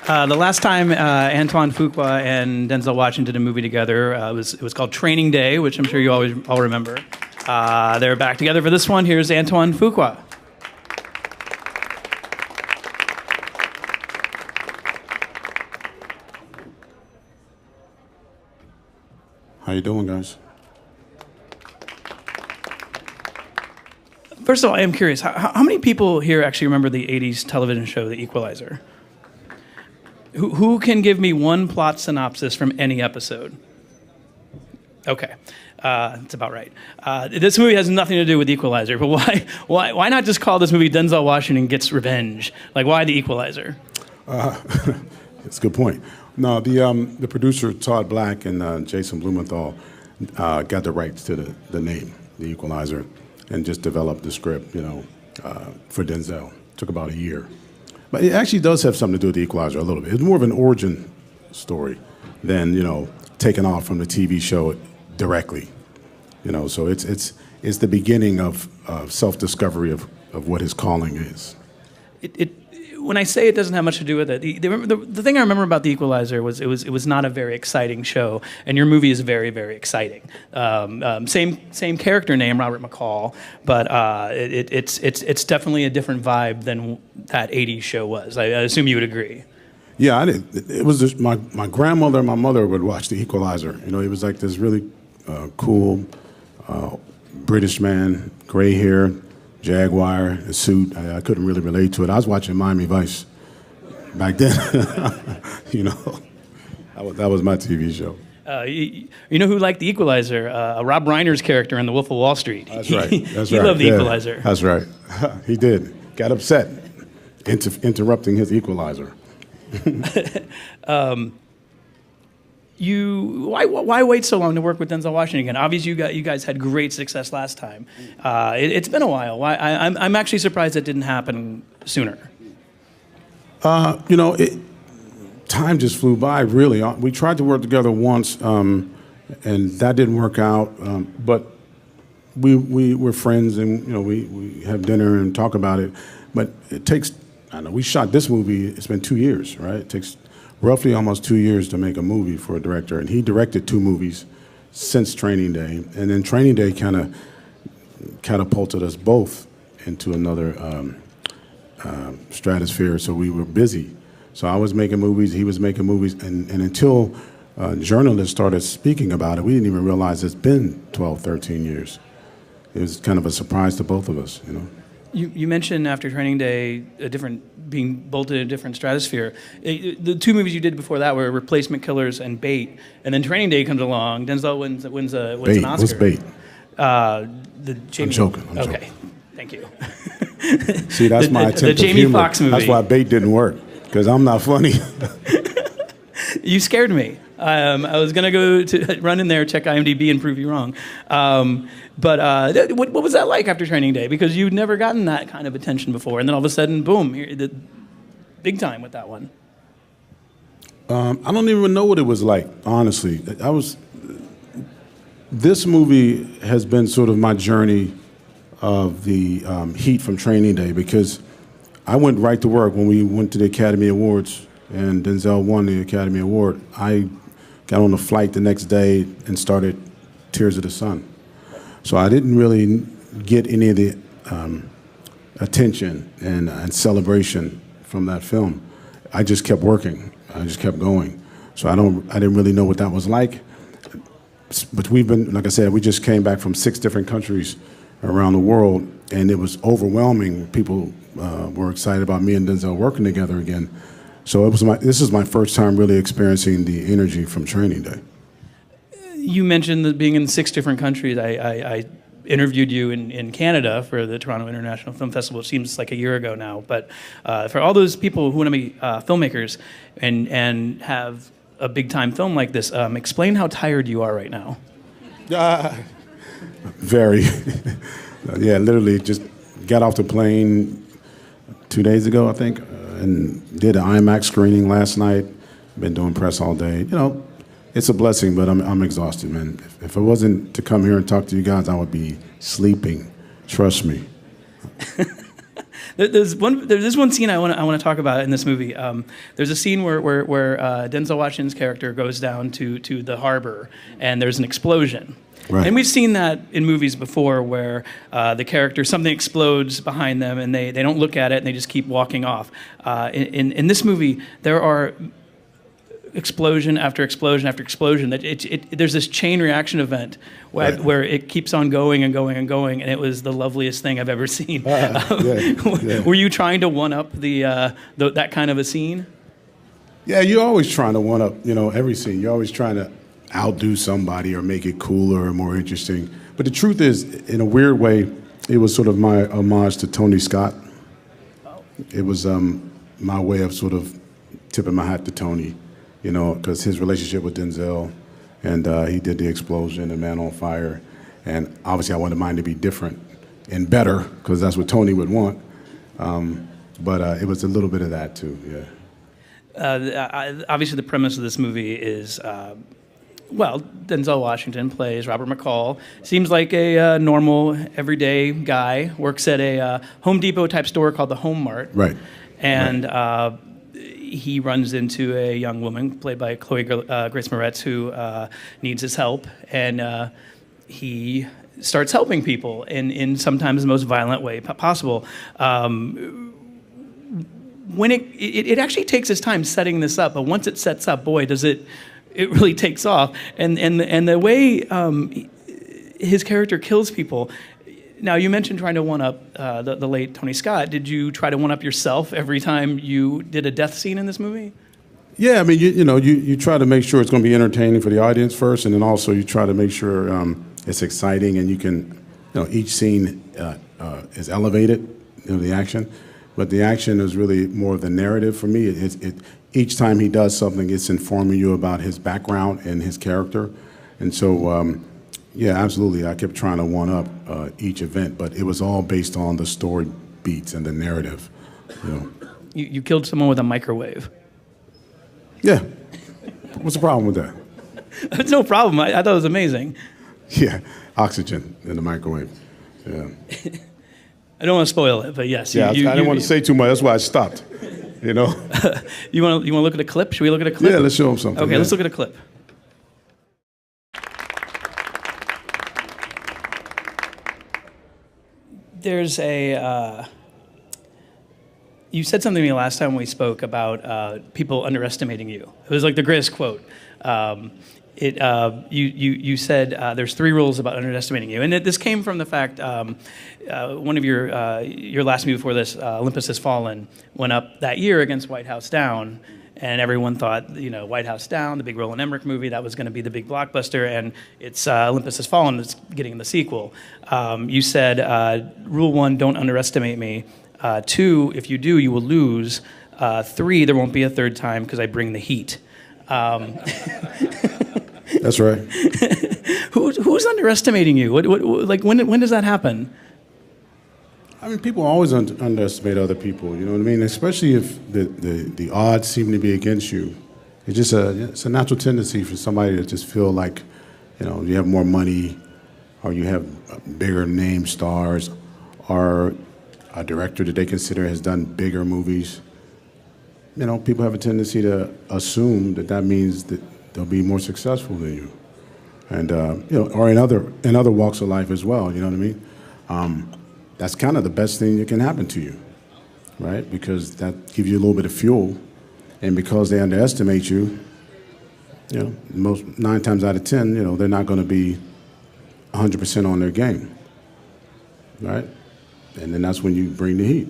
The last time Antoine Fuqua and Denzel Washington did a movie together, it was called Training Day, which I'm sure you all remember. They're back together for this one. Here's Antoine Fuqua. How you doing, guys? First of all, I am curious, how many people here actually remember the 80s television show, The Equalizer? Who can give me one plot synopsis from any episode? Okay, that's about right. This movie has nothing to do with Equalizer, but why not just call this movie Denzel Washington Gets Revenge? Like, why The Equalizer? That's a good point. No, the producer, Todd Black and Jason Blumenthal, got the rights to the name, The Equalizer, and just developed the script, for Denzel. Took about a year. But it actually does have something to do with The Equalizer a little bit. It's more of an origin story than, taking off from the TV show directly. So it's the beginning of self-discovery of what his calling is. When I say it doesn't have much to do with it, the thing I remember about The Equalizer was it was not a very exciting show, and your movie is very, very exciting. Same character name, Robert McCall, but it's definitely a different vibe than that '80s show was. I assume you would agree. Yeah, I did. It was just my grandmother and my mother would watch The Equalizer. It was like this really cool British man, gray hair, Jaguar, a suit. I couldn't really relate to it. I was watching Miami Vice back then. That was my TV show. You know who liked The Equalizer? Rob Reiner's character in The Wolf of Wall Street. That's right. He loved The Equalizer. That's right. He did. Got upset interrupting his Equalizer. Why wait so long to work with Denzel Washington again? Obviously, you guys had great success last time. It's been a while. I'm actually surprised it didn't happen sooner. Time just flew by, really. We tried to work together once, and that didn't work out. But we were friends, and we have dinner and talk about it. But it takes. We shot this movie. It's been 2 years, right? It takes roughly almost 2 years to make a movie for a director, and he directed 2 movies since Training Day, and then Training Day kind of catapulted us both into another stratosphere. So we were busy. So I was making movies, he was making movies, and until journalists started speaking about it, we didn't even realize it's been 12, 13 years. It was kind of a surprise to both of us, You mentioned after Training Day being bolted in a different stratosphere. The 2 movies you did before that were Replacement Killers and Bait, and then Training Day comes along. Denzel wins an Oscar. What's Bait? I'm joking. Okay, thank you. See, that's my attempt the at Jamie humor. Foxx movie. That's why Bait didn't work, because I'm not funny. You scared me. I was going to go to run in there, check IMDb, and prove you wrong. But what was that like after Training Day? Because you'd never gotten that kind of attention before, and then all of a sudden, boom, big time with that one. I don't even know what it was like, honestly. This movie has been sort of my journey of the heat from Training Day, because I went right to work when we went to the Academy Awards and Denzel won the Academy Award. I got on a flight the next day and started Tears of the Sun. So I didn't really get any of the attention and celebration from that film. I just kept working. I just kept going. So I didn't really know what that was like. But we've been, like I said, we just came back from 6 different countries around the world, and it was overwhelming. People were excited about me and Denzel working together again. So this is my first time really experiencing the energy from Training Day. You mentioned that being in 6 different countries. I interviewed you in Canada for the Toronto International Film Festival. It seems like a year ago now. But for all those people who want to be filmmakers and have a big-time film like this, explain how tired you are right now. Very. Yeah, literally just got off the plane 2 days ago, I think, and did an IMAX screening last night. Been doing press all day. It's a blessing, but I'm exhausted, man. If it wasn't to come here and talk to you guys, I would be sleeping. Trust me. There's one scene I want to talk about in this movie. There's a scene where Denzel Washington's character goes down to the harbor, and there's an explosion. Right. And we've seen that in movies before where the character, something explodes behind them and they don't look at it and they just keep walking off. In this movie, there are explosion after explosion after explosion. There's this chain reaction event where it keeps on going and going and going, and it was the loveliest thing I've ever seen. Were you trying to one-up that kind of a scene? Yeah, you're always trying to one-up, every scene. You're always trying to outdo somebody or make it cooler or more interesting. But the truth is, in a weird way, it was sort of my homage to Tony Scott. It was my way of sort of tipping my hat to Tony, because his relationship with Denzel, and he did the explosion and Man on Fire, and obviously I wanted mine to be different and better, because that's what Tony would want. But it was a little bit of that too, yeah. Obviously the premise of this movie is Denzel Washington plays Robert McCall. Seems like a normal, everyday guy. Works at a Home Depot type store called the Home Mart. Right. And he runs into a young woman played by Chloe Grace Moretz who needs his help, and he starts helping people in sometimes the most violent way possible. When it actually takes its time setting this up, but once it sets up, boy, does it really takes off. And the way his character kills people. Now, you mentioned trying to one-up the late Tony Scott. Did you try to one-up yourself every time you did a death scene in this movie? Yeah, I mean, you try to make sure it's going to be entertaining for the audience first, and then also you try to make sure it's exciting, and you can, each scene is elevated, the action. But the action is really more of the narrative for me. Each time he does something, it's informing you about his background and his character. And so, yeah, absolutely, I kept trying to one-up each event, but it was all based on the story beats and the narrative. You killed someone with a microwave. Yeah. What's the problem with that? It's no problem. I thought it was amazing. Yeah, oxygen in the microwave. Yeah. I don't want to spoil it, but yes. Yeah, I didn't want to say too much. That's why I stopped. You want to look at a clip? Should we look at a clip? Yeah, let's show them something. Okay, let's look at a clip. There's you said something to me last time we spoke about people underestimating you. It was like the greatest quote. You said there's 3 rules about underestimating you, and this came from the fact one of your last movie before this, Olympus Has Fallen, went up that year against White House Down, and everyone thought White House Down, the big Roland Emmerich movie, that was going to be the big blockbuster, and it's Olympus Has Fallen that's getting the sequel. You said rule 1, don't underestimate me. 2, if you do, you will lose. 3, there won't be a third time because I bring the heat. That's right. Who's underestimating you? When does that happen? I mean, people always underestimate other people. You know what I mean? Especially if the odds seem to be against you. It's a natural tendency for somebody to just feel like, you have more money, or you have bigger name stars, or a director that they consider has done bigger movies. People have a tendency to assume that means that they'll be more successful than you, and or in other walks of life as well. You know what I mean? That's kind of the best thing that can happen to you, right? Because that gives you a little bit of fuel, and because they underestimate you, 9 times out of 10, they're not going to be 100% on their game, right? And then that's when you bring the heat.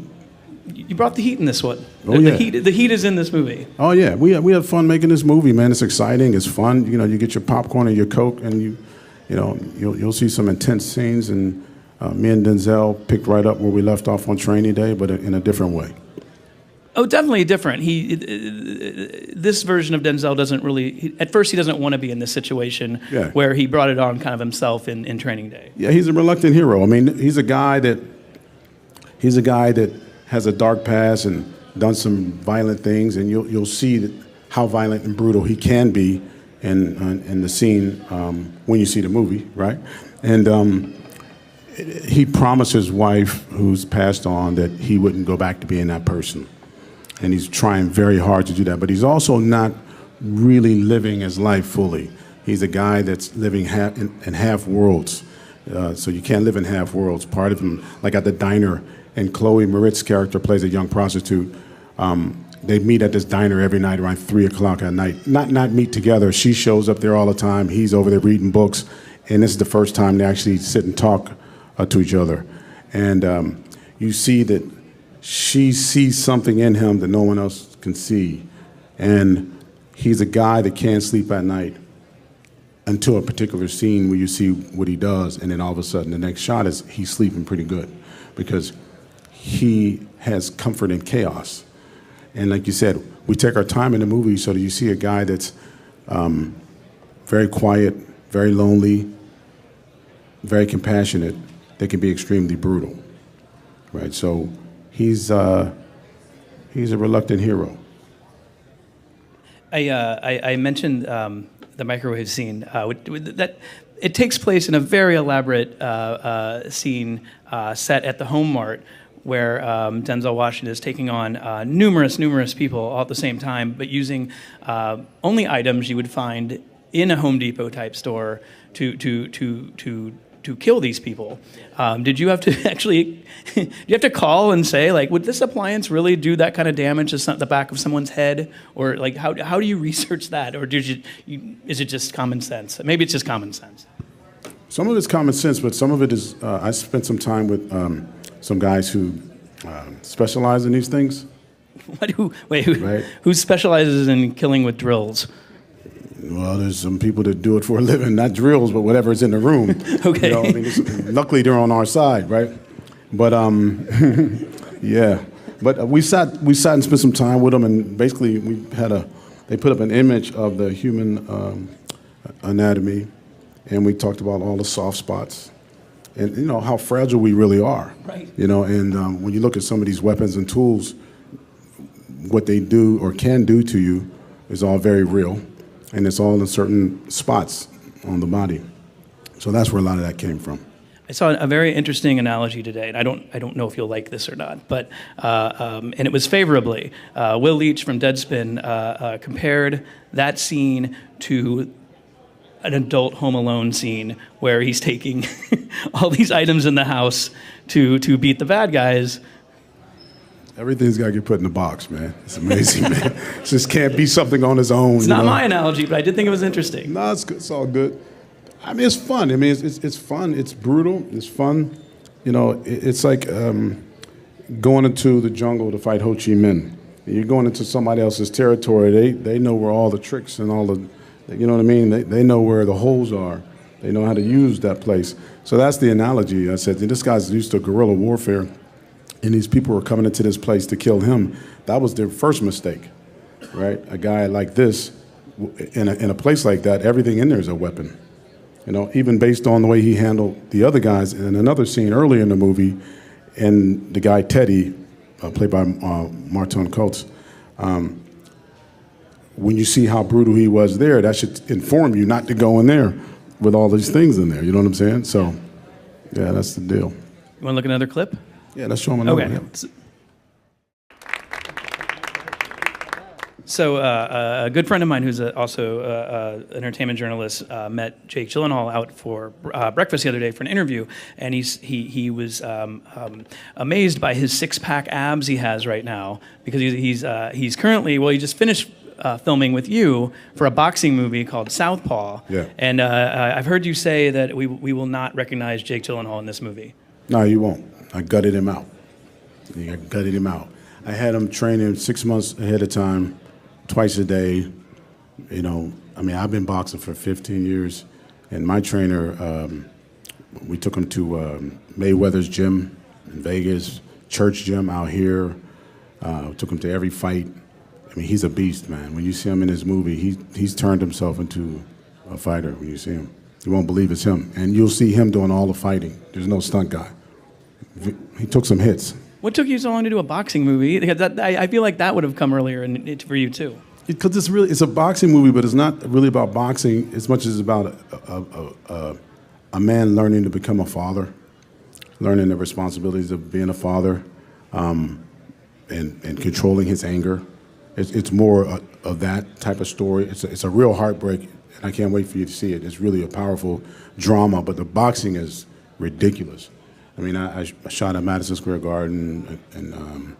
You brought the heat in this one. Oh, yeah. The heat is in this movie. Oh, yeah. We had fun making this movie, man. It's exciting. It's fun. You get your popcorn and your Coke, and you'll see some intense scenes. And me and Denzel picked right up where we left off on Training Day, but in a different way. Oh, definitely different. This version of Denzel doesn't really. At first, he doesn't want to be in this situation where he brought it on kind of himself in Training Day. Yeah, he's a reluctant hero. I mean, he's a guy that has a dark past and done some violent things, and you'll see how violent and brutal he can be in the scene when you see the movie, right? And he promised his wife, who's passed on, that he wouldn't go back to being that person. And he's trying very hard to do that. But he's also not really living his life fully. He's a guy that's living in half worlds. So you can't live in half worlds. Part of him, like at the diner, and Chloe Moretz's character plays a young prostitute. They meet at this diner every night around 3 o'clock at night. Not meet together. She shows up there all the time. He's over there reading books. And this is the first time they actually sit and talk to each other. And you see that she sees something in him that no one else can see. And he's a guy that can't sleep at night until a particular scene where you see what he does. And then all of a sudden, the next shot is he's sleeping pretty good because he has comfort in chaos. And like you said, we take our time in the movie so that you see a guy that's very quiet, very lonely, very compassionate, that can be extremely brutal, right? So he's a reluctant hero. I mentioned the microwave scene. That it takes place in a very elaborate scene set at the Home Mart, where Denzel Washington is taking on numerous people all at the same time, but using only items you would find in a Home Depot type store to kill these people. Did you have to actually, do you have to call and say, like, would this appliance really do that kind of damage to the back of someone's head? Or like, how do you research that? Or is it just common sense? Maybe it's just common sense. Some of it's common sense, but some of it is, I spent some time with some guys who specialize in these things. Who specializes in killing with drills? Well, there's some people that do it for a living, not drills, but whatever's in the room. Okay. You know, I mean, luckily, they're on our side, right? But yeah. But we sat and spent some time with them, and basically they put up an image of the human anatomy, and we talked about all the soft spots, and you know how fragile we really are. Right. You know, and when you look at some of these weapons and tools, what they do or can do to you is all very real. And it's all in certain spots on the body. So that's where a lot of that came from. I saw a very interesting analogy today, and I don't know if you'll like this or not, but and it was favorably. Will Leach from Deadspin compared that scene to an adult Home Alone scene where he's taking all these items in the house to beat the bad guys. Everything's got to get put in a box, man. It's amazing, man. It just can't be something on its own. It's not my analogy, but I did think it was interesting. No, it's good. It's all good. I mean, it's fun. I mean, it's fun. It's brutal. It's fun. You know, it's like going into the jungle to fight Ho Chi Minh. You're going into somebody else's territory. They know where all the tricks and all the, you know what I mean? They know where the holes are. They know how to use that place. So that's the analogy. I said, this guy's used to guerrilla warfare. And these people were coming into this place to kill him. That was their first mistake, right? A guy like this, in a place like that, everything in there is a weapon. You know, even based on the way he handled the other guys. In another scene earlier in the movie, and the guy Teddy, played by Martin Coates, when you see how brutal he was there, that should inform you not to go in there with all these things in there. You know what I'm saying? So, yeah, that's the deal. You want to look at another clip? Yeah, let's show them another one. Okay. So a good friend of mine who's also an entertainment journalist met Jake Gyllenhaal out for breakfast the other day for an interview, and he was amazed by his six-pack abs he has right now because he's currently, well, he just finished filming with you for a boxing movie called Southpaw. Yeah. And I've heard you say that we will not recognize Jake Gyllenhaal in this movie. No, you won't. I gutted him out. I had him training 6 months ahead of time, twice a day. You know, I mean, I've been boxing for 15 years, and my trainer, we took him to Mayweather's gym in Vegas, church gym out here. Took him to every fight. I mean, he's a beast, man. When you see him in his movie, he's turned himself into a fighter when you see him. You won't believe it's him. And you'll see him doing all the fighting. There's no stunt guy. He took some hits. What took you so long to do a boxing movie? Because I feel like that would have come earlier for you too. Because it's a boxing movie, but it's not really about boxing as much as it's about a man learning to become a father learning the responsibilities of being a father, and controlling his anger. It's more of that type of story. It's a real heartbreak, and I can't wait for you to see it. It's really a powerful drama, but the boxing is ridiculous. I mean, I shot at Madison Square Garden, and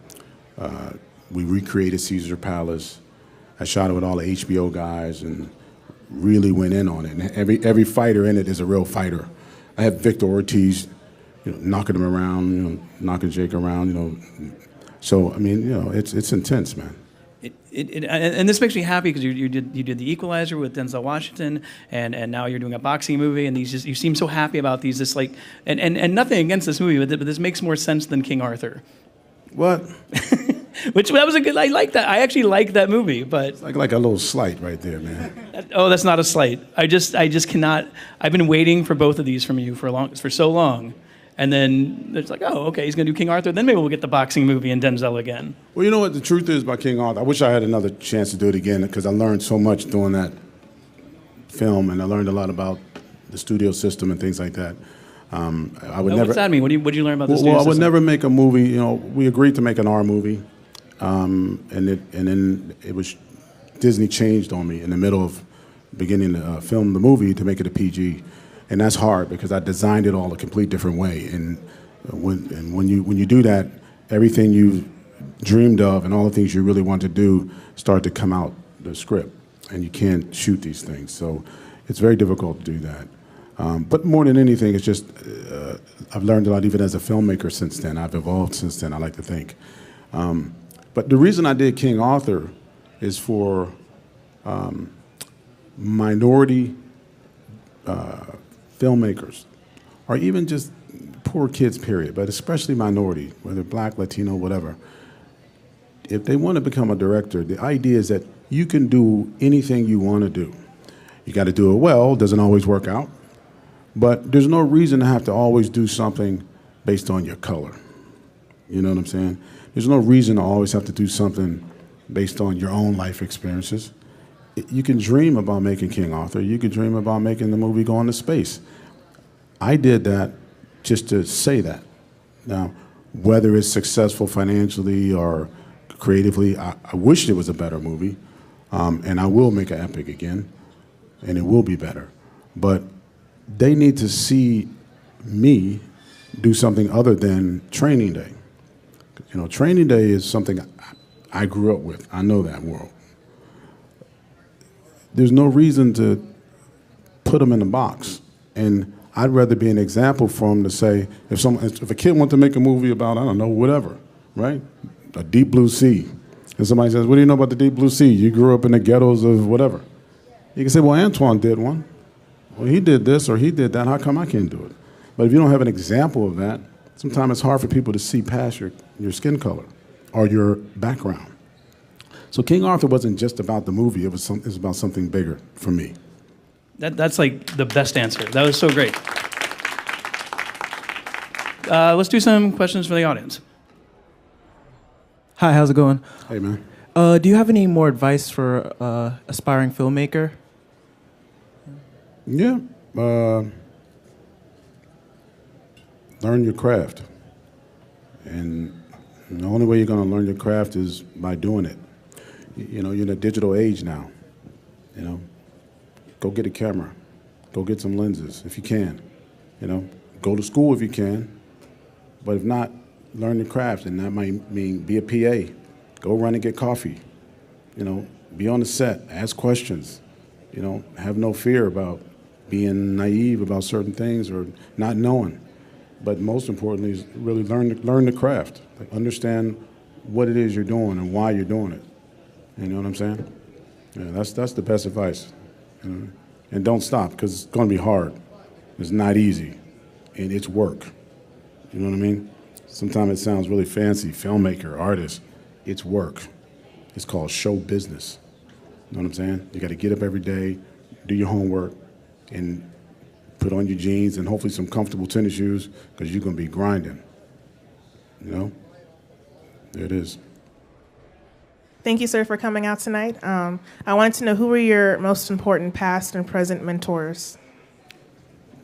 we recreated Caesar Palace. I shot it with all the HBO guys and really went in on it. And every fighter in it is a real fighter. I had Victor Ortiz, knocking him around, knocking Jake around, So I mean, it's intense, man. And this makes me happy because you did the Equalizer with Denzel Washington, and now you're doing a boxing movie, and you seem so happy about these. This like and nothing against this movie, but this makes more sense than King Arthur. What? Which that was a good. I like that. I actually like that movie, but it's like a little slight right there, man. Oh, that's not a slight. I just cannot. I've been waiting for both of these from you for so long. And then it's like, oh, okay, he's going to do King Arthur. Then maybe we'll get the boxing movie and Denzel again. Well, you know what the truth is about King Arthur? I wish I had another chance to do it again because I learned so much doing that film, and I learned a lot about the studio system and things like that. I would never. What's that mean? What did you learn about the studio system? Well, I would never make a movie. We agreed to make an R movie, and then it was Disney changed on me in the middle of beginning to film the movie to make it a PG. And that's hard because I designed it all a complete different way. And when you do that, everything you dreamed of and all the things you really want to do start to come out the script, and you can't shoot these things. So it's very difficult to do that. But more than anything, it's just I've learned a lot even as a filmmaker since then. I've evolved since then, I like to think. But the reason I did King Arthur is for minority filmmakers, or even just poor kids, period, but especially minority, whether black, Latino, whatever. If they want to become a director, the idea is that you can do anything you want to do. You got to do it well, doesn't always work out, but there's no reason to have to always do something based on your color. You know what I'm saying? There's no reason to always have to do something based on your own life experiences. You can dream about making King Arthur. You can dream about making the movie Going to Space. I did that just to say that. Now, whether it's successful financially or creatively, I wish it was a better movie, and I will make an epic again, and it will be better. But they need to see me do something other than Training Day. Training Day is something I grew up with. I know that world. There's no reason to put them in a box. And I'd rather be an example for them to say, if a kid wants to make a movie about, I don't know, whatever, right? A deep blue sea. And somebody says, what do you know about the deep blue sea? You grew up in the ghettos of whatever. You can say, well, Antoine did one. Well, he did this or he did that. How come I can't do it? But if you don't have an example of that, sometimes it's hard for people to see past your skin color or your background. So King Arthur wasn't just about the movie. It was about something bigger for me. That's like the best answer. That was so great. Let's do some questions for the audience. Hi, how's it going? Hey, man. Do you have any more advice for aspiring filmmaker? Yeah. Learn your craft. And the only way you're going to learn your craft is by doing it. You're in a digital age now. Go get a camera. Go get some lenses if you can. Go to school if you can. But if not, learn your craft, and that might mean be a PA. Go run and get coffee. Be on the set. Ask questions. Have no fear about being naive about certain things or not knowing. But most importantly is really learn the craft. Like understand what it is you're doing and why you're doing it. You know what I'm saying? Yeah, that's the best advice. And don't stop, because it's going to be hard. It's not easy, and it's work. You know what I mean? Sometimes it sounds really fancy, filmmaker, artist. It's work. It's called show business. You know what I'm saying? You got to get up every day, do your homework, and put on your jeans and hopefully some comfortable tennis shoes, because you're going to be grinding. There it is. Thank you, sir, for coming out tonight. I wanted to know, who were your most important past and present mentors?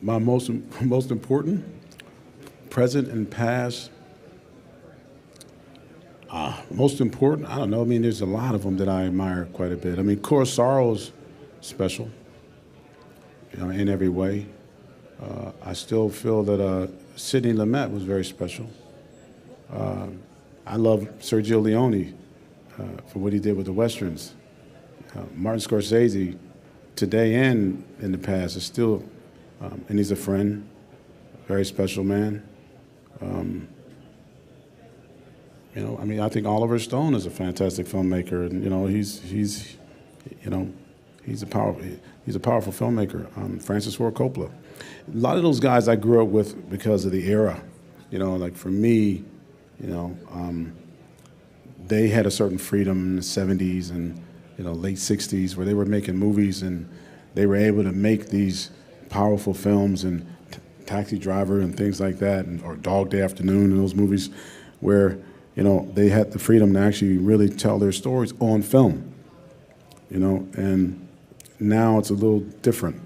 My most important? present and past. Most important, I don't know. I mean, there's a lot of them that I admire quite a bit. I mean, Kurosawa's special, you know, in every way. I still feel that Sidney Lumet was very special. I love Sergio Leone for what he did with the Westerns. Martin Scorsese, today and in the past, is still, and he's a friend, very special man. You know, I mean, I think Oliver Stone is a fantastic filmmaker, and you know, he's a powerful filmmaker. Francis Ford Coppola. A lot of those guys I grew up with because of the era. You know, like for me, you know, they had a certain freedom in the '70s and late '60s where they were making movies and they were able to make these powerful films and Taxi Driver and things like that, or Dog Day Afternoon and those movies where they had the freedom to actually really tell their stories on film. And now it's a little different.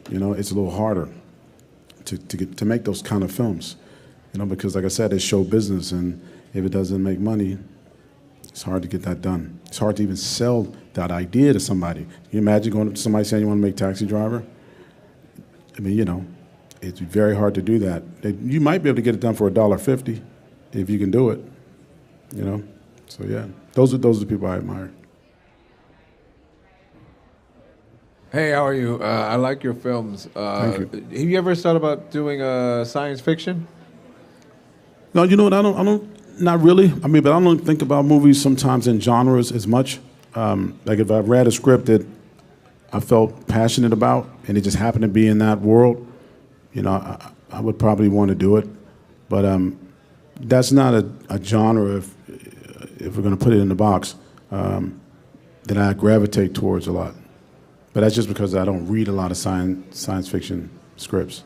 It's a little harder to make those kind of films. Because like I said, it's show business, and if it doesn't make money, it's hard to get that done. It's hard to even sell that idea to somebody. Can you imagine going up to somebody saying you want to make Taxi Driver? I mean, it's very hard to do that. You might be able to get it done for $1.50 if you can do it. So yeah, those are the people I admire. Hey, how are you? I like your films. Thank you. Have you ever thought about doing science fiction? No, you know what? I don't. Not really. I mean, but I don't think about movies sometimes in genres as much. Like if I read a script that I felt passionate about, and it just happened to be in that world, I would probably want to do it. But that's not a genre, if we're going to put it in the box, that I gravitate towards a lot. But that's just because I don't read a lot of science fiction scripts.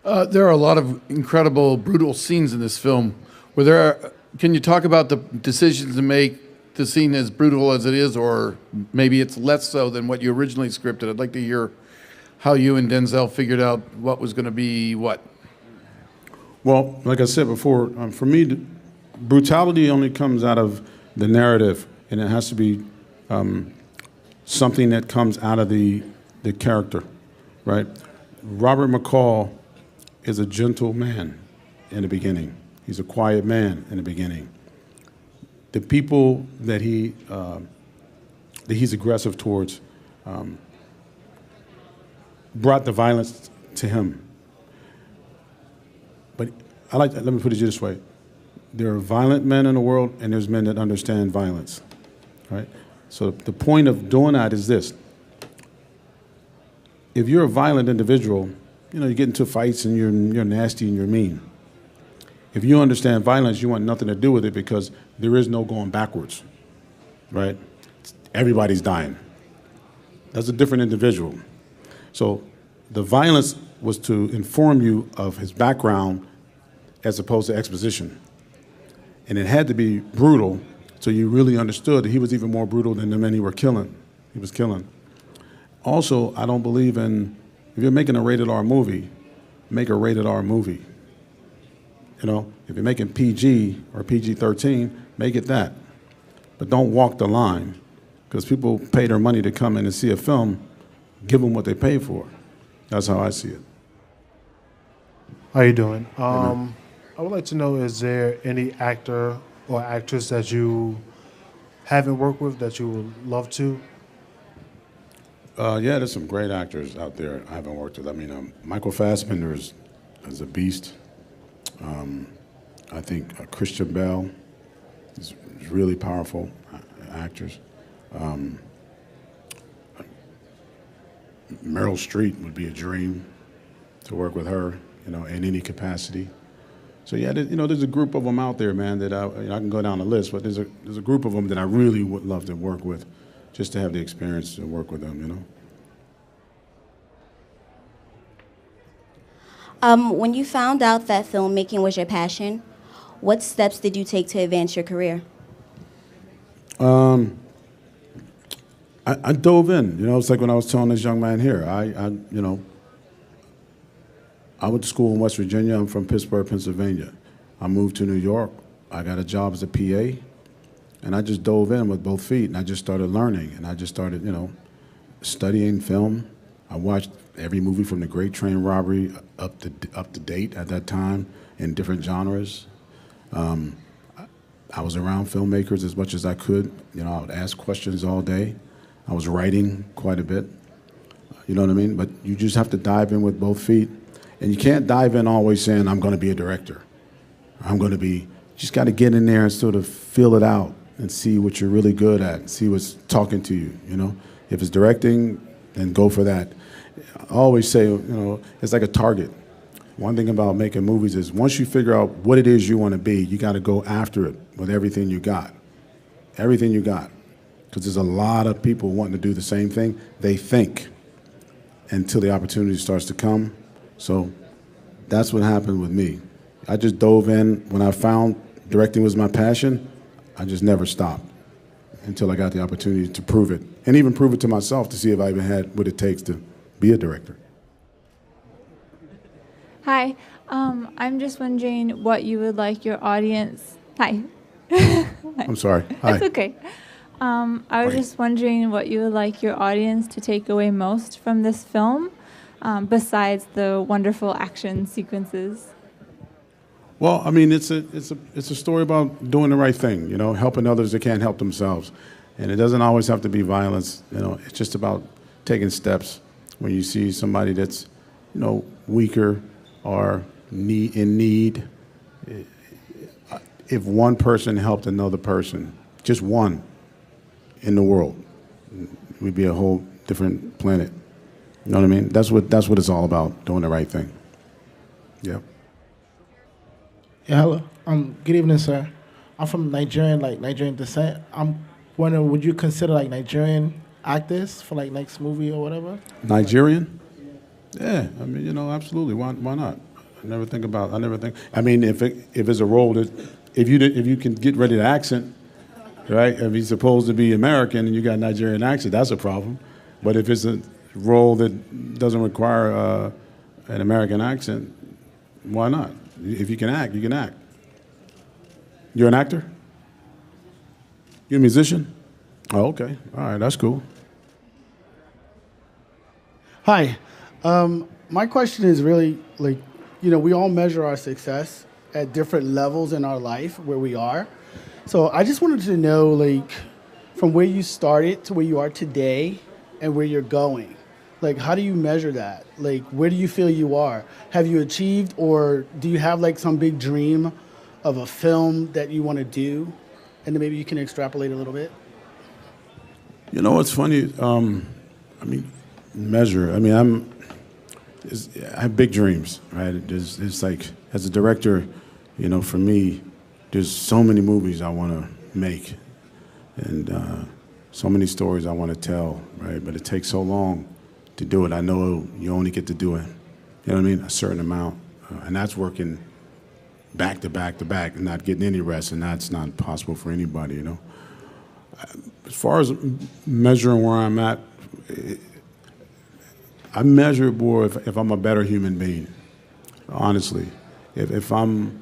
There are a lot of incredible, brutal scenes in this film. Can you talk about the decisions to make the scene as brutal as it is, or maybe it's less so than what you originally scripted? I'd like to hear how you and Denzel figured out what was going to be what. Well, like I said before, for me, brutality only comes out of the narrative, and it has to be something that comes out of the character, right? Robert McCall is a gentle man in the beginning. He's a quiet man in the beginning. The people that he's aggressive towards brought the violence to him. But let me put it this way. There are violent men in the world, and there's men that understand violence, right? So the point of doing that is this. If you're a violent individual, you get into fights and you're nasty and you're mean. If you understand violence, you want nothing to do with it because there is no going backwards, right? Everybody's dying. That's a different individual. So the violence was to inform you of his background as opposed to exposition. And it had to be brutal so you really understood that he was even more brutal than the men he was killing. Also, I don't believe in, if you're making a rated R movie, make a rated R movie. If you're making PG or PG-13, make it that. But don't walk the line, because people pay their money to come in and see a film, give them what they pay for. That's how I see it. How you doing? I would like to know, is there any actor or actress that you haven't worked with that you would love to? Yeah, there's some great actors out there I haven't worked with. I mean, Michael Fassbender is a beast. I think Christian Bale is really powerful actors. Meryl Streep would be a dream to work with her, in any capacity. So yeah, there's a group of them out there, man, that I can go down the list, but there's a group of them that I really would love to work with, just to have the experience to work with them, When you found out that filmmaking was your passion, what steps did you take to advance your career? I dove in. It's like when I was telling this young man here. I went to school in West Virginia. I'm from Pittsburgh, Pennsylvania. I moved to New York. I got a job as a PA, and I just dove in with both feet, and I just started learning, and I just started, studying film. I watched every movie from The Great Train Robbery up to date at that time in different genres. I was around filmmakers as much as I could. I would ask questions all day. I was writing quite a bit. You know what I mean? But you just have to dive in with both feet. And you can't dive in always saying, I'm going to be a director. You just got to get in there and sort of feel it out and see what you're really good at, see what's talking to you, If it's directing, then go for that. I always say, it's like a target. One thing about making movies is once you figure out what it is you want to be, you got to go after it with everything you got. Everything you got. Because there's a lot of people wanting to do the same thing. They think until the opportunity starts to come. So that's what happened with me. I just dove in. When I found directing was my passion, I just never stopped until I got the opportunity to prove it. And even prove it to myself to see if I even had what it takes to be a director. Hi, I'm just wondering what you would like your audience... Hi. I'm sorry. Hi. It's okay. I was just wondering what you would like your audience to take away most from this film, besides the wonderful action sequences. Well, I mean, it's a story about doing the right thing, helping others that can't help themselves. And it doesn't always have to be violence, it's just about taking steps when you see somebody that's, weaker or in need. If one person helped another person, just one in the world, we'd be a whole different planet. You know what I mean? That's what it's all about, doing the right thing. Yeah. Yeah, hello. Good evening, sir. I'm from Nigerian descent. I'm wondering, would you consider Nigerian actors for next movie or whatever? Nigerian? Yeah, I mean, absolutely. Why not? I never think. I mean, if it's a role that, if you can get rid of the accent, right? If he's supposed to be American and you got Nigerian accent, that's a problem. But if it's a role that doesn't require an American accent, why not? If you can act, you can act. You're an actor? You're a musician? Oh, okay. All right, that's cool. Hi. My question is really we all measure our success at different levels in our life where we are. So I just wanted to know, from where you started to where you are today and where you're going. How do you measure that? Where do you feel you are? Have you achieved, or do you have some big dream of a film that you want to do? And then maybe you can extrapolate a little bit. What's funny? Measure. I have big dreams, right? It's as a director, for me, there's so many movies I want to make, and so many stories I want to tell, right? But it takes so long to do it. I know you only get to do it, a certain amount, and that's working back to back to back and not getting any rest, and that's not possible for anybody, As far as measuring where I'm at, I measure more if I'm a better human being, honestly. If I'm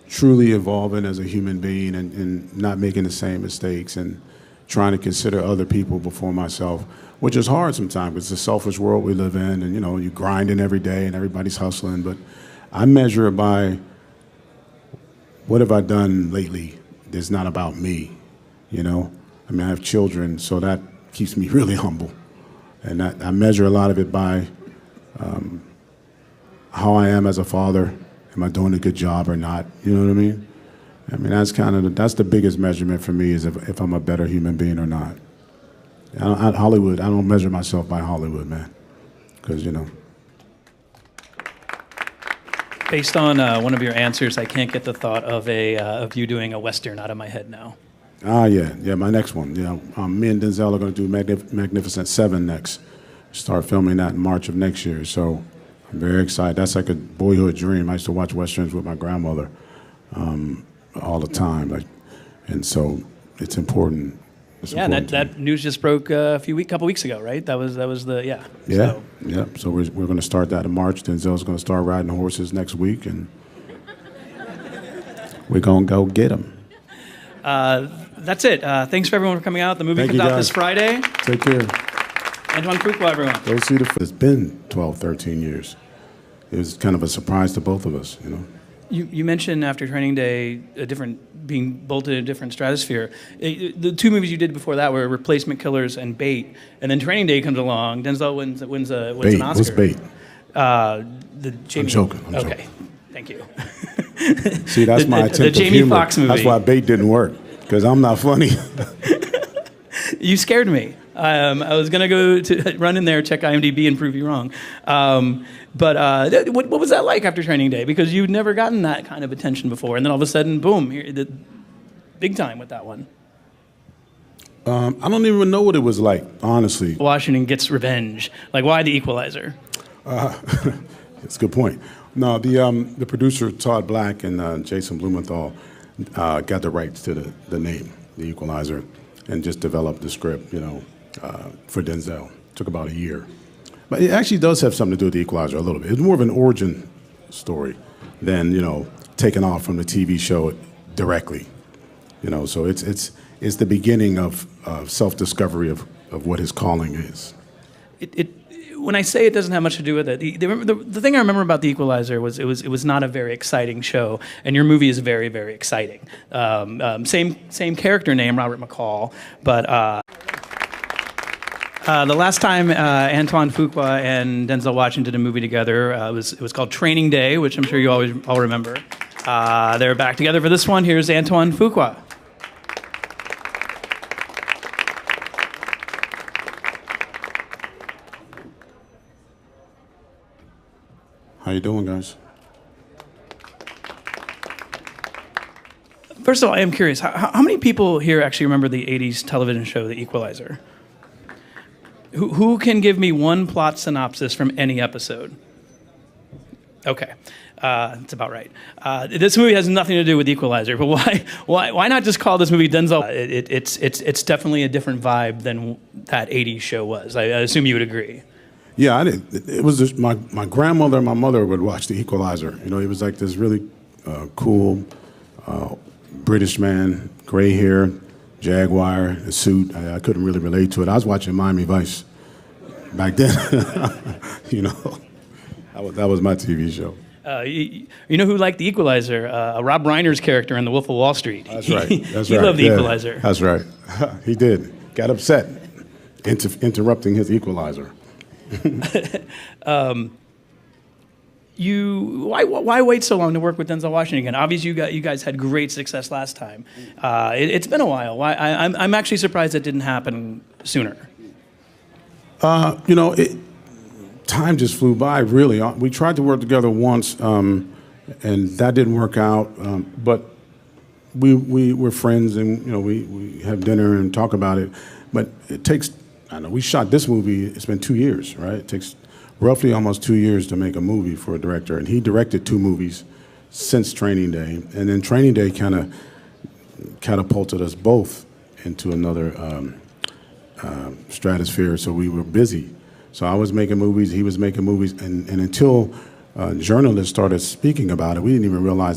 truly evolving as a human being and not making the same mistakes and trying to consider other people before myself, which is hard sometimes. It's a selfish world we live in, and you're grinding every day and everybody's hustling. But I measure it by what have I done lately that's not about me, I have children, so that keeps me really humble. And I measure a lot of it by how I am as a father. Am I doing a good job or not? You know what I mean? That's the biggest measurement for me, is if I'm a better human being or not. Hollywood, I don't measure myself by Hollywood, man, because Based on one of your answers, I can't get the thought of you doing a Western out of my head now. Yeah, my next one. Me and Denzel are going to do Magnificent Seven next. Start filming that in March of next year. So I'm very excited. That's like a boyhood dream. I used to watch Westerns with my grandmother all the time. And so it's important It's Yeah, and important to me. that news just broke couple weeks ago, right? That was the yeah. Yeah, So, yeah. So we're going to start that in March. Denzel's going to start riding horses next week, and we're going to go get him. that's it. Thanks for everyone for coming out. The movie Thank comes you, out guys. this Friday. Take care. Antoine Fuqua, everyone. Go see the. It's been 12, 13 years. It was kind of a surprise to both of us, you know. You mentioned after Training Day being bolted in a different stratosphere. The two movies you did before that were Replacement Killers and Bait, and then Training Day comes along. Denzel wins Bait. an Oscar. What's Bait? The Jamie. I'm joking. Okay, thank you. See, that's my attempt the at Jamie humor. Foxx movie. That's why Bait didn't work, because I'm not funny. You scared me. I was gonna go to run in there, check IMDb, and prove you wrong. But what was that like after Training Day? Because you'd never gotten that kind of attention before, and then all of a sudden, boom, big time with that one. I don't even know what it was like, honestly. Washington gets revenge. Like, why the Equalizer? That's a good point. No, the producer Todd Black and Jason Blumenthal got the rights to the name, the Equalizer, and just developed the script, you know, for Denzel. Took about a year. But it actually does have something to do with the Equalizer a little bit. It's more of an origin story than, you know, taking off from the TV show directly. You know, so it's the beginning of self-discovery of what his calling is. When I say it doesn't have much to do with it, the thing I remember about The Equalizer was it was not a very exciting show, and your movie is very, very exciting. Same character name, Robert McCall, but the last time Antoine Fuqua and Denzel Washington did a movie together, it was called Training Day, which I'm sure you all remember. They're back together for this one. Here's Antoine Fuqua. How you doing, guys? First of all, I am curious, how many people here actually remember the 80s television show, The Equalizer? Who can give me one plot synopsis from any episode? Okay, that's about right. This movie has nothing to do with Equalizer, but why not just call this movie Denzel? It's definitely a different vibe than that 80s show was. I assume you would agree. Yeah, I did. It was just my grandmother and my mother would watch The Equalizer. You know, he was like this really cool British man, gray hair, Jaguar, a suit. I couldn't really relate to it. I was watching Miami Vice back then. You know, that was my TV show. You know who liked The Equalizer? Rob Reiner's character in The Wolf of Wall Street. That's right. That's he right. loved The Equalizer. That's right. He did. Got upset interrupting his Equalizer. Why wait so long to work with Denzel Washington again? Obviously, you guys had great success last time. It's been a while. I'm actually surprised it didn't happen sooner. You know, time just flew by. Really, we tried to work together once, and that didn't work out. But we were friends, and you know, we have dinner and talk about it. But it takes. I know we shot this movie. It's been 2 years, right? It takes roughly almost 2 years to make a movie for a director, and he directed 2 movies since Training Day, and then Training Day kind of catapulted us both into another stratosphere. So we were busy. So I was making movies, he was making movies, and until journalists started speaking about it, we didn't even realize